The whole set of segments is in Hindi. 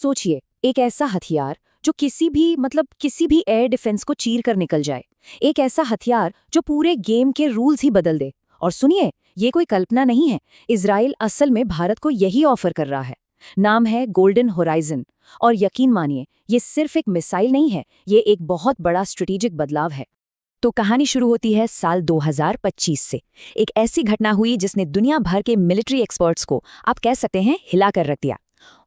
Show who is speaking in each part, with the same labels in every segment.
Speaker 1: सोचिए, एक ऐसा हथियार जो किसी भी एयर डिफेंस को चीर कर निकल जाए। एक ऐसा हथियार जो पूरे गेम के रूल्स ही बदल दे। और सुनिए, ये कोई कल्पना नहीं है। इजराइल असल में भारत को यही ऑफर कर रहा है। नाम है गोल्डन होराइजन। और यकीन मानिए, ये सिर्फ एक मिसाइल नहीं है, ये एक बहुत बड़ा स्ट्रेटेजिक बदलाव है। तो कहानी शुरू होती है साल 2025 से। एक ऐसी घटना हुई जिसने दुनिया भर के मिलिट्री एक्सपर्ट्स को, आप कह सकते हैं, हिला कर रख दिया।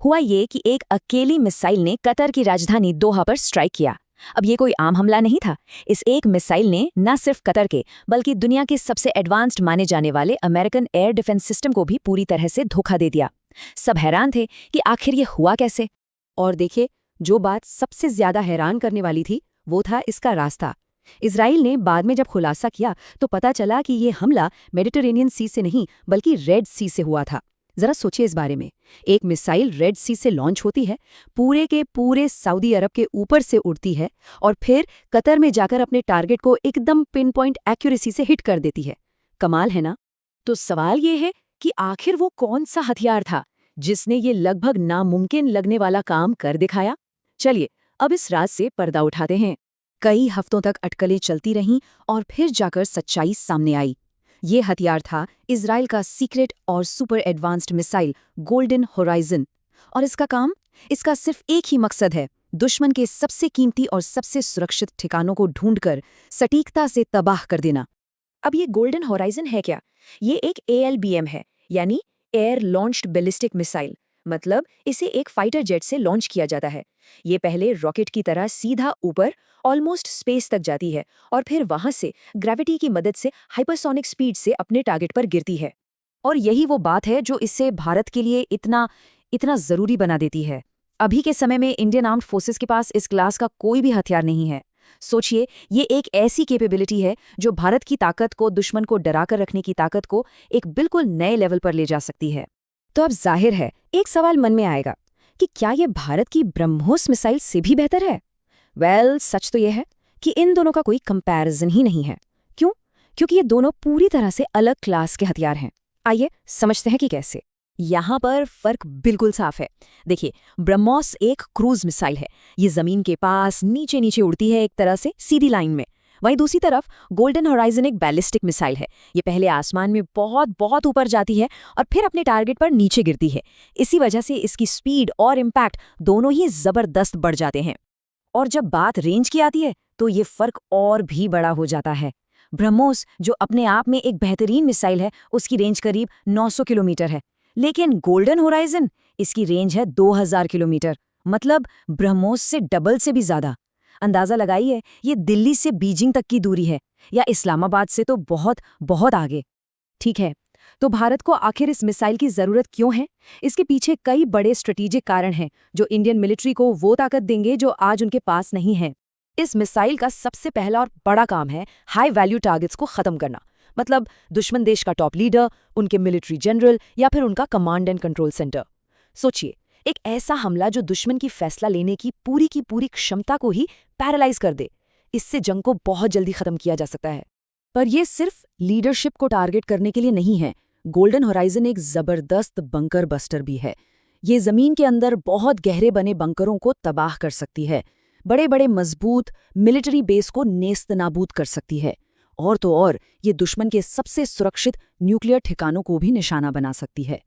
Speaker 1: हुआ ये कि एक अकेली मिसाइल ने कतर की राजधानी दोहा पर स्ट्राइक किया। अब ये कोई आम हमला नहीं था। इस एक मिसाइल ने न सिर्फ कतर के, बल्कि दुनिया के सबसे एडवांस्ड माने जाने वाले अमेरिकन एयर डिफेंस सिस्टम को भी पूरी तरह से धोखा दे दिया। सब हैरान थे कि आखिर ये हुआ कैसे।
Speaker 2: और देखिए, जो बात सबसे ज्यादा हैरान करने वाली थी वो था इसका रास्ता। इजराइल ने बाद में जब खुलासा किया तो पता चला कि ये हमला मेडिटरेनियन सी से नहीं बल्कि रेड सी से हुआ था। जरा सोचिए इस बारे में। एक मिसाइल रेड सी से लॉन्च होती है, पूरे के पूरे सऊदी अरब के ऊपर से उड़ती है और फिर कतर में जाकर अपने टारगेट को एकदम पिन पॉइंट एक्यूरेसी से हिट कर देती है। कमाल है ना?
Speaker 1: तो सवाल ये है कि आखिर वो कौन सा हथियार था जिसने ये लगभग नामुमकिन लगने वाला काम कर दिखाया। चलिए, अब इस राज से पर्दा उठाते हैं। कई हफ्तों तक अटकलें चलती रहीं और फिर जाकर सच्चाई सामने आई। ये हथियार था इजराइल का सीक्रेट और super advanced missile golden horizon. और इसका सिर्फ एक ही मकसद है, दुश्मन के सबसे कीमती और सबसे सुरक्षित ठिकानों को ढूंढकर सटीकता से तबाह कर देना। अब ये गोल्डन होराइजन है क्या? ये एक ALBM है, यानी एयर लॉन्च्ड बैलिस्टिक मिसाइल। मतलब इसे एक फाइटर जेट से लॉन्च किया जाता है। ये पहले रॉकेट की तरह सीधा ऊपर ऑलमोस्ट स्पेस तक जाती है और फिर वहां से ग्रेविटी की मदद से हाइपरसोनिक स्पीड से अपने टारगेट पर गिरती है। और यही वो बात है जो इसे भारत के लिए इतना इतना जरूरी बना देती है। अभी के समय में इंडियन आर्म्ड फोर्सेस के पास इस क्लास का कोई भी हथियार नहीं है। सोचिए, ये एक ऐसी कैपेबिलिटी है जो भारत की ताकत को, दुश्मन को डरा कर रखने की ताकत को एक बिल्कुल नए लेवल पर ले जा सकती है। तो अब जाहिर है, एक सवाल मन में आएगा कि क्या ये भारत की ब्रह्मोस मिसाइल से भी बेहतर है? सच तो यह है कि इन दोनों का कोई कंपैरिजन ही नहीं है। क्यों? क्योंकि ये दोनों पूरी तरह से अलग क्लास के हथियार हैं। आइए समझते हैं कि कैसे। यहाँ पर फर्क बिल्कुल साफ है। देखिए, ब्रह्मोस एक क्रूज मिसाइल है। ये जमीन के पास नीचे नीचे उड़ती है, एक तरह से सीधी लाइन में। वहीं दूसरी तरफ गोल्डन होराइजन एक बैलिस्टिक मिसाइल है। ये पहले आसमान में बहुत बहुत ऊपर जाती है और फिर अपने टारगेट पर नीचे गिरती है। इसी वजह से इसकी स्पीड और इम्पैक्ट दोनों ही जबरदस्त बढ़ जाते हैं। और जब बात रेंज की आती है तो ये फर्क और भी बड़ा हो जाता है। ब्रह्मोस, जो अपने आप में एक बेहतरीन मिसाइल है, उसकी रेंज करीब 900 किलोमीटर है। लेकिन गोल्डन होराइजन, इसकी रेंज है 2000 किलोमीटर। मतलब ब्रह्मोस से डबल से भी ज्यादा। अंदाजा लगाइए, ये दिल्ली से बीजिंग तक की दूरी है, या इस्लामाबाद से तो बहुत बहुत आगे। ठीक है, तो भारत को आखिर इस मिसाइल की जरूरत क्यों है? इसके पीछे कई बड़े स्ट्रेटेजिक कारण हैं जो इंडियन मिलिट्री को वो ताकत देंगे जो आज उनके पास नहीं है। इस मिसाइल का सबसे पहला और बड़ा काम है हाई वैल्यू टारगेट्स को खत्म करना। मतलब दुश्मन देश का टॉप लीडर, उनके मिलिट्री जनरल या फिर उनका कमांड एंड कंट्रोल सेंटर। सोचिए, एक ऐसा हमला जो दुश्मन की फैसला लेने की पूरी क्षमता को ही पैरालाइज कर दे। इससे जंग को बहुत जल्दी खत्म किया जा सकता है। पर यह सिर्फ लीडरशिप को टारगेट करने के लिए नहीं है। गोल्डन होराइजन एक जबरदस्त बंकर बस्टर भी है। ये जमीन के अंदर बहुत गहरे बने बंकरों को तबाह कर सकती है, बड़े बड़े मजबूत मिलिट्री बेस को नेस्तनाबूद कर सकती है। और तो और, ये दुश्मन के सबसे सुरक्षित न्यूक्लियर ठिकानों को भी निशाना बना सकती है।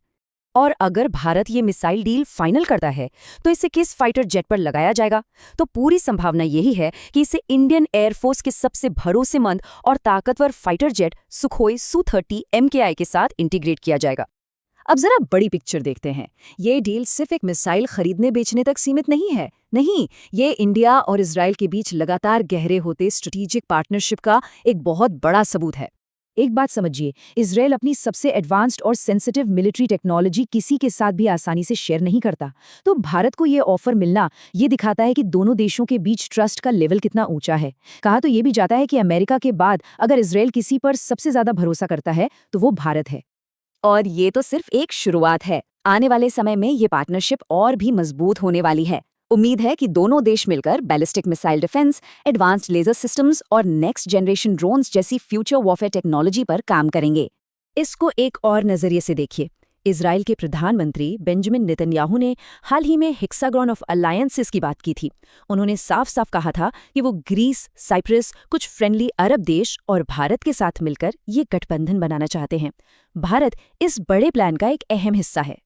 Speaker 1: और अगर भारत ये मिसाइल डील फाइनल करता है तो इसे किस फाइटर जेट पर लगाया जाएगा? तो पूरी संभावना यही है कि इसे इंडियन एयरफोर्स के सबसे भरोसेमंद और ताकतवर fighter jet Sukhoi Su-30 MKI के साथ इंटीग्रेट किया जाएगा। अब जरा बड़ी पिक्चर देखते हैं। ये डील सिर्फ एक मिसाइल खरीदने बेचने तक सीमित नहीं है। नहीं, ये इंडिया और इजराइल के बीच लगातार गहरे होते स्ट्रेटेजिक पार्टनरशिप का एक बहुत बड़ा सबूत है। एक बात समझिए, इजराइल अपनी सबसे एडवांस्ड और सेंसिटिव मिलिट्री टेक्नोलॉजी किसी के साथ भी आसानी से शेयर नहीं करता। तो भारत को ये ऑफर मिलना ये दिखाता है कि दोनों देशों के बीच ट्रस्ट का लेवल कितना ऊंचा है। कहा तो ये भी जाता है कि अमेरिका के बाद अगर इजराइल किसी पर सबसे ज्यादा भरोसा करता है तो वो भारत है। और ये तो सिर्फ एक शुरुआत है। आने वाले समय में ये पार्टनरशिप और भी मजबूत होने वाली है। उम्मीद है कि दोनों देश मिलकर ballistic missile defence, advanced laser systems और नेक्स्ट जनरेशन ड्रोन्स जैसी फ्यूचर वॉरफेयर टेक्नोलॉजी पर काम करेंगे। इसको एक और नजरिए से देखिए।
Speaker 2: इजराइल के प्रधानमंत्री बेंजामिन नेतन्याहू ने हाल ही में हेक्सागॉन ऑफ अलायंसेस की बात की थी। उन्होंने साफ साफ कहा था कि वो ग्रीस, साइप्रस, कुछ फ्रेंडली अरब देश और भारत के साथ मिलकर ये गठबंधन बनाना चाहते हैं। भारत इस बड़े प्लान का एक अहम हिस्सा है।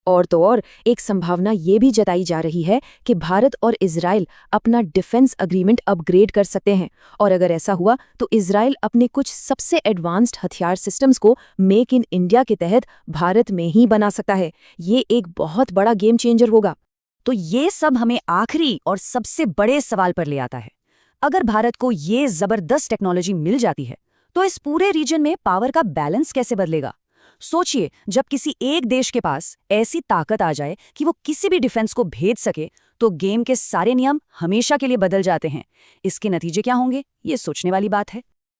Speaker 1: और तो और एक संभावना ये भी जताई जा रही है कि भारत और इजराइल अपना डिफेंस अग्रीमेंट अपग्रेड कर सकते हैं, और अगर ऐसा हुआ तो इजराइल अपने कुछ सबसे एडवांस्ड हथियार सिस्टम्स को मेक इन इंडिया के तहत भारत में ही बना सकता है। ये एक बहुत बड़ा गेम चेंजर होगा।
Speaker 2: तो ये सब हमें आखिरी और सबसे बड़े सवाल पर ले आता है। अगर भारत को ये जबरदस्त टेक्नोलॉजी मिल जाती है तो इस पूरे रीजन में पावर का बैलेंस कैसे बदलेगा? सोचिए, जब किसी एक देश के पास ऐसी ताकत आ जाए कि वो किसी भी डिफेंस को भेद सके, तो गेम के सारे नियम हमेशा के लिए बदल जाते हैं। इसके नतीजे क्या होंगे, ये सोचने वाली बात है।